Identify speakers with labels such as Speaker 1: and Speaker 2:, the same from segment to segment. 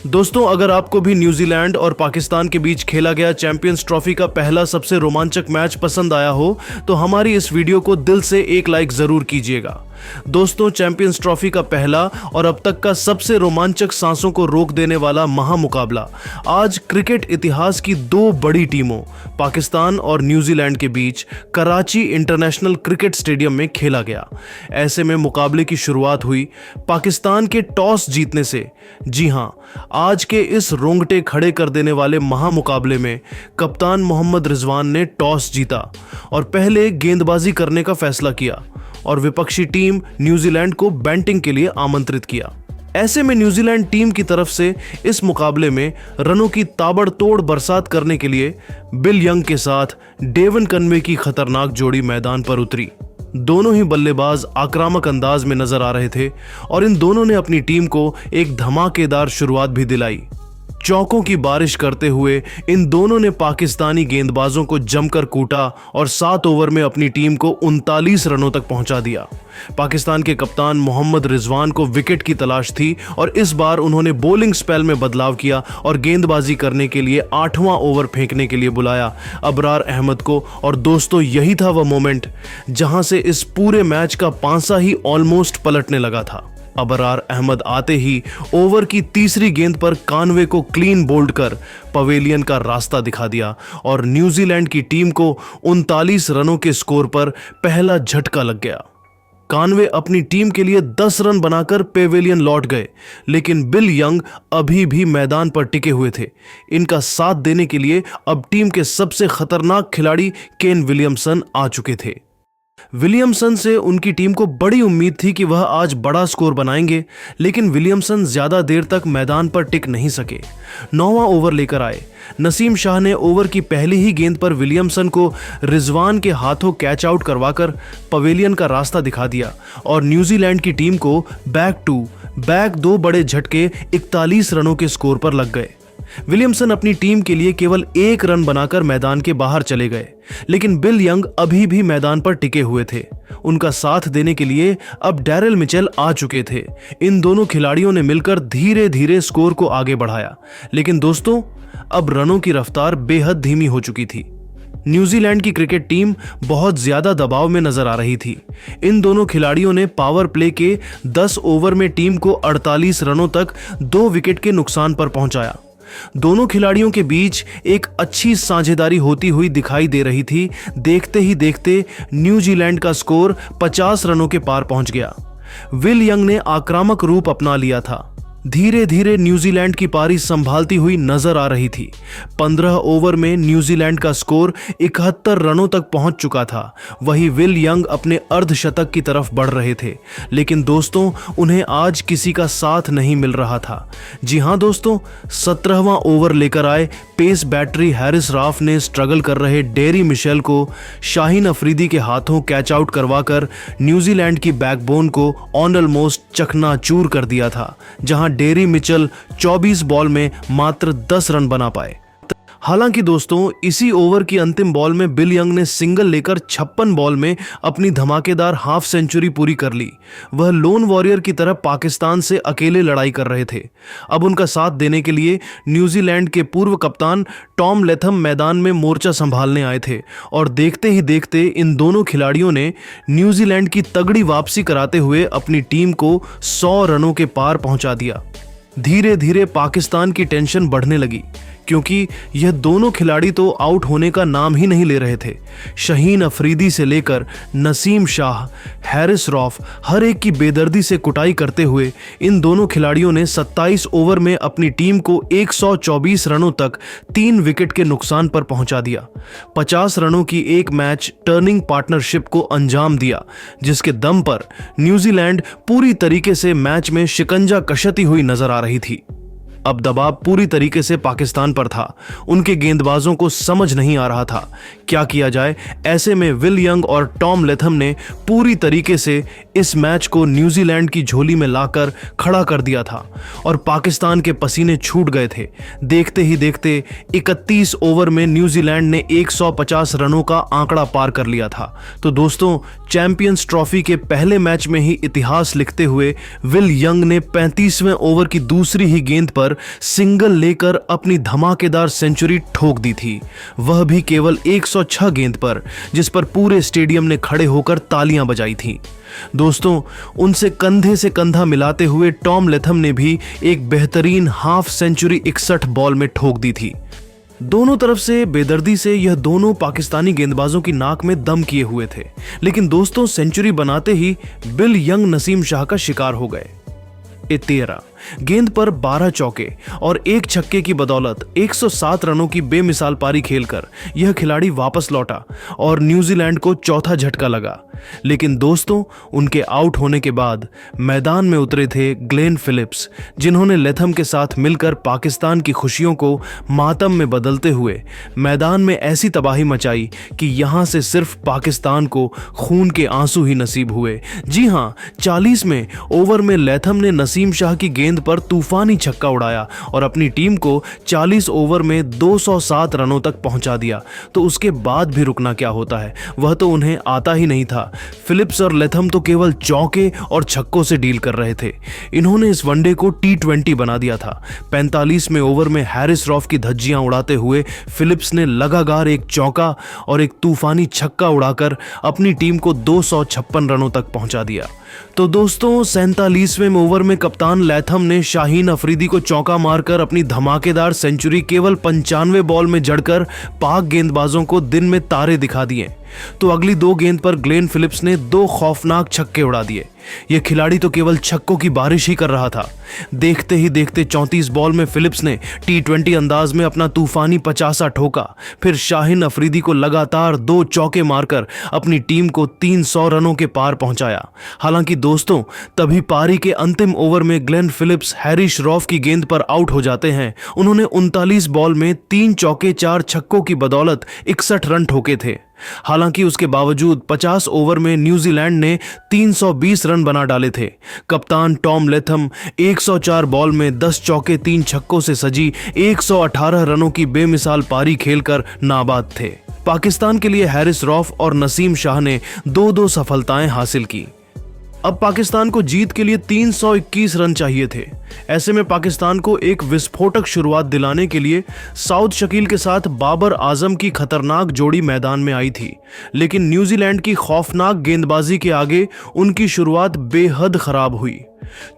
Speaker 1: दोस्तों, अगर आपको भी न्यूजीलैंड और पाकिस्तान के बीच खेला गया चैंपियंस ट्रॉफी का पहला सबसे रोमांचक मैच पसंद आया हो तो हमारी इस वीडियो को दिल से एक लाइक जरूर कीजिएगा। दोस्तों, चैंपियंस ट्रॉफी का पहला और अब तक का सबसे रोमांचक, सांसों को रोक देने वाला महामुकाबला आज क्रिकेट इतिहास की दो बड़ी टीमों पाकिस्तान और न्यूजीलैंड के बीच कराची इंटरनेशनल क्रिकेट स्टेडियम में खेला गया। ऐसे में मुकाबले की शुरुआत हुई पाकिस्तान के टॉस जीतने से। जी हां, आज के इस रोंगटे खड़े कर देने वाले महामुकाबले में कप्तान मोहम्मद रिजवान ने टॉस जीता और पहले गेंदबाजी करने का फैसला किया और विपक्षी टीम न्यूजीलैंड को बैटिंग के लिए आमंत्रित किया। ऐसे में न्यूजीलैंड टीम की तरफ से इस मुकाबले में रनों की ताबड़तोड़ बरसात करने के लिए बिल यंग के साथ डेवन कनवे की खतरनाक जोड़ी मैदान पर उतरी। दोनों ही बल्लेबाज आक्रामक अंदाज में नजर आ रहे थे और इन दोनों ने अपनी टीम को एक धमाकेदार शुरुआत भी दिलाई। चौकों की बारिश करते हुए इन दोनों ने पाकिस्तानी गेंदबाजों को जमकर कूटा और 7 ओवर में अपनी टीम को 39 रनों तक पहुंचा दिया। पाकिस्तान के कप्तान मोहम्मद रिजवान को विकेट की तलाश थी और इस बार उन्होंने बॉलिंग स्पेल में बदलाव किया और गेंदबाजी करने के लिए 8वां ओवर फेंकने के लिए बुलाया अबरार अहमद को। और दोस्तों, यही था वह मोमेंट जहां से इस पूरे मैच का पांसा ही ऑलमोस्ट पलटने लगा था। अबरार अहमद आते ही ओवर की तीसरी गेंद पर कानवे को क्लीन बोल्ड कर पवेलियन का रास्ता दिखा दिया और न्यूजीलैंड की टीम को 39 रनों के स्कोर पर पहला झटका लग गया। कानवे अपनी टीम के लिए 10 रन बनाकर पेवेलियन लौट गए, लेकिन बिल यंग अभी भी मैदान पर टिके हुए थे। इनका साथ देने के लिए अब टीम के सबसे खतरनाक खिलाड़ी केन विलियमसन आ चुके थे। विलियमसन से उनकी टीम को बड़ी उम्मीद थी कि वह आज बड़ा स्कोर बनाएंगे, लेकिन विलियमसन ज्यादा देर तक मैदान पर टिक नहीं सके। 9वां ओवर लेकर आए। नसीम शाह ने ओवर की पहली ही गेंद पर विलियमसन को रिजवान के हाथों कैच आउट करवाकर पवेलियन का रास्ता दिखा दिया और न्यूजीलैंड की टीम को बैक 2 बड़े झटके 41 रनों के स्कोर पर लग गए। विलियमसन अपनी टीम के लिए केवल 1 रन बनाकर मैदान के बाहर चले गए, लेकिन बिल यंग अभी भी मैदान पर टिके हुए थे। उनका साथ देने के लिए अब डैरिल मिचेल आ चुके थे। इन दोनों खिलाड़ियों ने मिलकर धीरे धीरे स्कोर को आगे बढ़ाया, लेकिन दोस्तों, अब रनों की रफ्तार बेहद धीमी हो चुकी थी। न्यूजीलैंड की क्रिकेट टीम बहुत ज्यादा दबाव में नजर आ रही थी। इन दोनों खिलाड़ियों ने पावर प्ले के 10 ओवर में टीम को 48 रनों तक 2 विकेट के नुकसान पर पहुंचाया। दोनों खिलाड़ियों के बीच एक अच्छी साझेदारी होती हुई दिखाई दे रही थी। देखते ही देखते न्यूजीलैंड का स्कोर 50 रनों के पार पहुंच गया। विल यंग ने आक्रामक रूप अपना लिया था। धीरे धीरे न्यूजीलैंड की पारी संभालती हुई नजर आ रही थी। 15 ओवर में न्यूजीलैंड का स्कोर 71 रनों तक पहुंच चुका था। वहीं विल यंग अपने अर्धशतक की तरफ बढ़ रहे थे, लेकिन दोस्तों, उन्हें आज किसी का साथ नहीं मिल रहा था। जी हां दोस्तों, 17वां ओवर लेकर आए पेस बैटरी हैरिस राफ ने स्ट्रगल कर रहे डेरी मिशेल को शाहीन अफरीदी के हाथों कैच आउट करवाकर न्यूजीलैंड की बैकबोन को ऑलमोस्ट चकनाचूर कर दिया था, जहां डेरी मिचेल 24 बॉल में मात्र 10 रन बना पाए। हालांकि दोस्तों, इसी ओवर की अंतिम बॉल में बिल यंग ने सिंगल लेकर 56 बॉल में अपनी धमाकेदार हाफ सेंचुरी पूरी कर ली। वह लोन वॉरियर की तरह पाकिस्तान से अकेले लड़ाई कर रहे थे। अब उनका साथ देने के लिए न्यूजीलैंड के पूर्व कप्तान टॉम लेथम मैदान में मोर्चा संभालने आए थे और देखते ही देखते इन दोनों खिलाड़ियों ने न्यूजीलैंड की तगड़ी वापसी कराते हुए अपनी टीम को 100 रनों के पार पहुंचा दिया। धीरे धीरे पाकिस्तान की टेंशन बढ़ने लगी, क्योंकि यह दोनों खिलाड़ी तो आउट होने का नाम ही नहीं ले रहे थे। शाहीन अफरीदी से लेकर नसीम शाह, हैरिस रॉफ, हर एक की बेदर्दी से कुटाई करते हुए इन दोनों खिलाड़ियों ने 27 ओवर में अपनी टीम को 124 रनों तक 3 विकेट के नुकसान पर पहुंचा दिया। 50 रनों की एक मैच टर्निंग पार्टनरशिप को अंजाम दिया, जिसके दम पर न्यूजीलैंड पूरी तरीके से मैच में शिकंजा कसती हुई नजर आ रही थी। अब दबाव पूरी तरीके से पाकिस्तान पर था। उनके गेंदबाजों को समझ नहीं आ रहा था क्या किया जाए। ऐसे में विल यंग और टॉम लेथम ने पूरी तरीके से इस मैच को न्यूजीलैंड की झोली में लाकर खड़ा कर दिया था और पाकिस्तान के पसीने छूट गए थे। देखते ही देखते 31 ओवर में न्यूजीलैंड ने 150 रनों का आंकड़ा पार कर लिया था। तो दोस्तों, चैंपियंस ट्रॉफी के पहले मैच में ही इतिहास लिखते हुए विल यंग ने 35वें ओवर की दूसरी ही गेंद पर पर सिंगल लेकर अपनी धमाकेदार सेंचुरी ठोक दी थी, वह भी केवल 106 गेंद पर, जिस पर पूरे स्टेडियम ने खड़े होकर तालियां बजाई थी। दोस्तों, उनसे कंधे से कंधा मिलाते हुए टॉम लेथम ने भी एक बेहतरीन हाफ सेंचुरी 61 बॉल में ठोक दी थी। दोनों तरफ से बेदर्दी से यह दोनों पाकिस्तानी गेंदबाजों की नाक में दम किए हुए थे, लेकिन दोस्तों सेंचुरी बनाते ही बिल यंग नसीम शाह का शिकार हो गए। 13 गेंद पर 12 चौके और एक छक्के की बदौलत 107 रनों की बेमिसाल पारी खेलकर यह खिलाड़ी वापस लौटा और न्यूजीलैंड को चौथा झटका लगा। लेकिन दोस्तों, उनके आउट होने के बाद मैदान में उतरे थे ग्लेन फिलिप्स, जिन्होंने लेथम के साथ मिलकर पाकिस्तान की खुशियों को मातम में बदलते हुए मैदान में ऐसी तबाही मचाई कि यहां से सिर्फ पाकिस्तान को खून के आंसू ही नसीब हुए। जी हां, 40वें ओवर में लेथम ने नसीम शाह की गेंद पर तूफानी छक्का उड़ाया और अपनी टीम को 40 ओवर में 207 रनों तक पहुंचा दिया। तो उसके बाद भी रुकना क्या होता है, वह तो उन्हें आता ही नहीं था। फिलिप्स और लेथम तो केवल चौके और छक्कों से डील कर रहे थे। इन्होंने इस वनडे को T20 बना दिया था। 45वें ओवर में हैरिस रॉफ की धज्जियां उड़ाते हुए फिलिप्स ने लगातार एक चौका और एक तूफानी छक्का उड़ाकर अपनी टीम को 256 रनों तक पहुंचा दिया। तो दोस्तों, 47वें ओवर में कप्तान लेथम ने शाहीन अफरीदी को चौका मारकर अपनी धमाकेदार सेंचुरी केवल 95 बॉल में जड़कर पाक गेंदबाजों को दिन में तारे दिखा दिए। तो अगली 2 गेंद पर ग्लेन फिलिप्स ने 2 खौफनाक छक्के उड़ा दिए। यह खिलाड़ी तो केवल छक्कों की बारिश ही कर रहा था। देखते ही देखते 34 बॉल में फिलिप्स ने T20 अंदाज में अपना तूफानी 50 ठोका। फिर शाहीन अफरीदी को लगातार 2 चौके मारकर अपनी टीम को 300 रनों के पार पहुंचाया। हालांकि दोस्तों, तभी पारी के अंतिम ओवर में ग्लेन फिलिप्स हैरिस रॉफ की गेंद पर आउट हो जाते हैं। उन्होंने 39 बॉल में 3 चौके 4 छक्कों की बदौलत 61 रन ठोके थे। हालांकि उसके बावजूद 50 ओवर में न्यूजीलैंड ने 320 रन बना डाले थे। कप्तान टॉम लेथम 104 बॉल में 10 चौके 3 छक्कों से सजी 118 रनों की बेमिसाल पारी खेलकर नाबाद थे। पाकिस्तान के लिए हैरिस रॉफ और नसीम शाह ने 2-2 सफलताएं हासिल की। अब पाकिस्तान को जीत के लिए 321 रन चाहिए थे। ऐसे में पाकिस्तान को एक विस्फोटक शुरुआत दिलाने के लिए साउद शकील के साथ बाबर आजम की खतरनाक जोड़ी मैदान में आई थी, लेकिन न्यूजीलैंड की खौफनाक गेंदबाजी के आगे उनकी शुरुआत बेहद खराब हुई।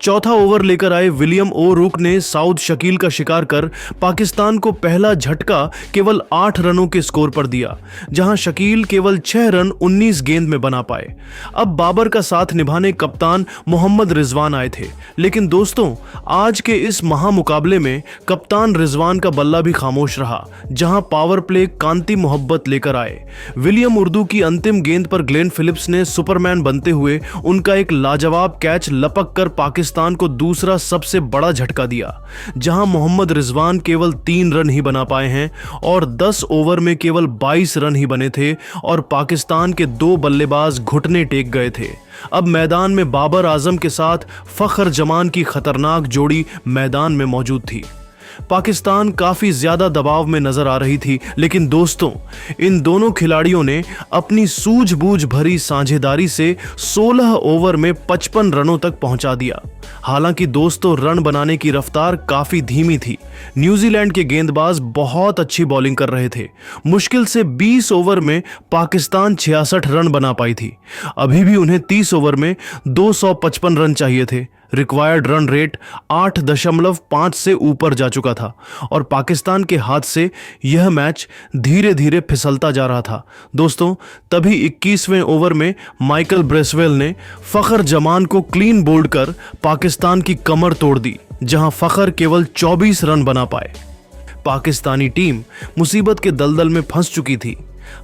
Speaker 1: चौथा ओवर लेकर आए विलियम ओ रूक ने साउद शकील का शिकार कर पाकिस्तान को पहला झटका केवल 8 रनों के स्कोर पर दिया, जहां शकील केवल 6 रन 19 गेंद में बना पाए। अब बाबर का साथ निभाने कप्तान मोहम्मद रिजवान आए थे, लेकिन दोस्तों आज के इस महामुकाबले में कप्तान रिजवान का बल्ला भी खामोश रहा, जहां पावर प्ले कांति मोहब्बत लेकर आए। विलियम उर्दू की अंतिम गेंद पर ग्लेन फिलिप्स ने सुपरमैन बनते हुए उनका एक लाजवाब कैच लपक कर पाकिस्तान को दूसरा सबसे बड़ा झटका दिया, जहां मोहम्मद रिजवान केवल 3 रन ही बना पाए हैं और 10 ओवर में केवल 22 रन ही बने थे और पाकिस्तान के 2 बल्लेबाज घुटने टेक गए थे। अब मैदान में बाबर आजम के साथ फखर जमान की खतरनाक जोड़ी मैदान में मौजूद थी। पाकिस्तान काफी ज्यादा दबाव में नजर आ रही थी, लेकिन दोस्तों इन दोनों खिलाड़ियों ने अपनी सूझबूझ भरी साझेदारी से 16 ओवर में 55 रनों तक पहुंचा दिया। हालांकि दोस्तों रन बनाने की रफ्तार काफी धीमी थी। न्यूजीलैंड के गेंदबाज बहुत अच्छी बॉलिंग कर रहे थे। मुश्किल से 20 ओवर में पाकिस्तान 66 रन बना पाई थी। अभी भी उन्हें 30 ओवर में 255 रन चाहिए थे। रिक्वायर्ड रन रेट 8.5 से ऊपर जा चुका था और पाकिस्तान के हाथ से यह मैच धीरे धीरे फिसलता जा रहा था। दोस्तों तभी 21वें ओवर में माइकल ब्रेसवेल ने फखर जमान को क्लीन बोल्ड कर पाकिस्तान की कमर तोड़ दी, जहां फखर केवल 24 रन बना पाए। पाकिस्तानी टीम मुसीबत के दलदल में फंस चुकी थी।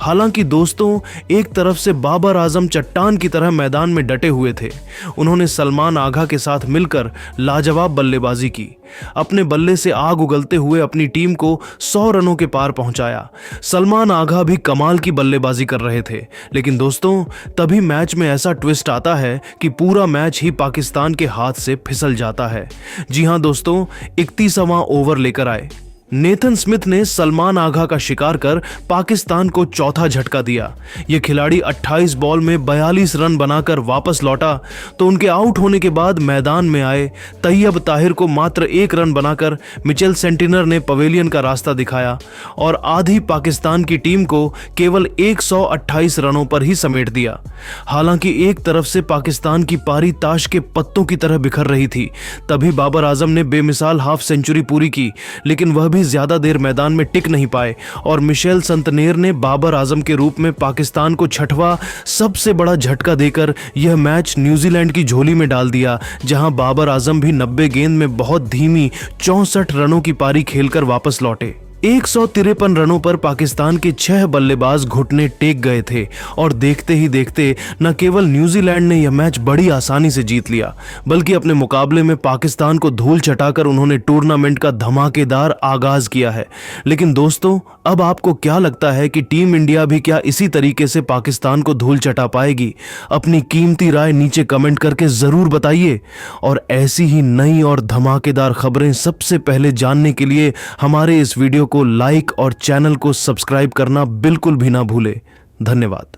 Speaker 1: हालांकि दोस्तों एक तरफ से बाबर आजम चट्टान की तरह मैदान में डटे हुए थे। उन्होंने सलमान आगा के साथ मिलकर लाजवाब बल्लेबाजी की। अपने बल्ले से आग उगलते हुए अपनी टीम को 100 रनों के पार पहुंचाया। सलमान आगा भी कमाल की बल्लेबाजी कर रहे थे। लेकिन दोस्तों तभी मैच में ऐसा ट्विस्ट आता है कि पूरा मैच ही पाकिस्तान के हाथ से फिसल जाता है। जी हां दोस्तों, 31वां ओवर लेकर आए। नेथन स्मिथ ने सलमान आगा का शिकार कर पाकिस्तान को चौथा झटका दिया। यह खिलाड़ी 28 बॉल में 42 रन बनाकर वापस लौटा तो उनके आउट होने के बाद मैदान में आए तैयब ताहिर को मात्र 1 रन बनाकर मिचेल सेंटिनर ने पवेलियन का रास्ता दिखाया और आधी पाकिस्तान की टीम को केवल 128 रनों पर ही समेट दिया। हालांकि एक तरफ से पाकिस्तान की पारी ताश के पत्तों की तरह बिखर रही थी, तभी बाबर आजम ने बेमिसाल हाफ सेंचुरी पूरी की, लेकिन वह भी ज्यादा देर मैदान में टिक नहीं पाए और मिशेल संतनेर ने बाबर आजम के रूप में पाकिस्तान को छठवां सबसे बड़ा झटका देकर यह मैच न्यूजीलैंड की झोली में डाल दिया, जहां बाबर आजम भी 90 गेंद में बहुत धीमी 64 रनों की पारी खेलकर वापस लौटे। 153 रनों पर पाकिस्तान के 6 बल्लेबाज घुटने टेक गए थे और देखते ही देखते न केवल न्यूजीलैंड ने यह मैच बड़ी आसानी से जीत लिया, बल्कि अपने मुकाबले में पाकिस्तान को धूल चटाकर उन्होंने टूर्नामेंट का धमाकेदार आगाज किया है। लेकिन दोस्तों, अब आपको क्या लगता है कि टीम इंडिया भी क्या इसी तरीके से पाकिस्तान को धूल चटा पाएगी? अपनी कीमती राय नीचे कमेंट करके जरूर बताइए और ऐसी ही नई और धमाकेदार खबरें सबसे पहले जानने के लिए हमारे इस वीडियो को लाइक और चैनल को सब्सक्राइब करना बिल्कुल भी ना भूले। धन्यवाद।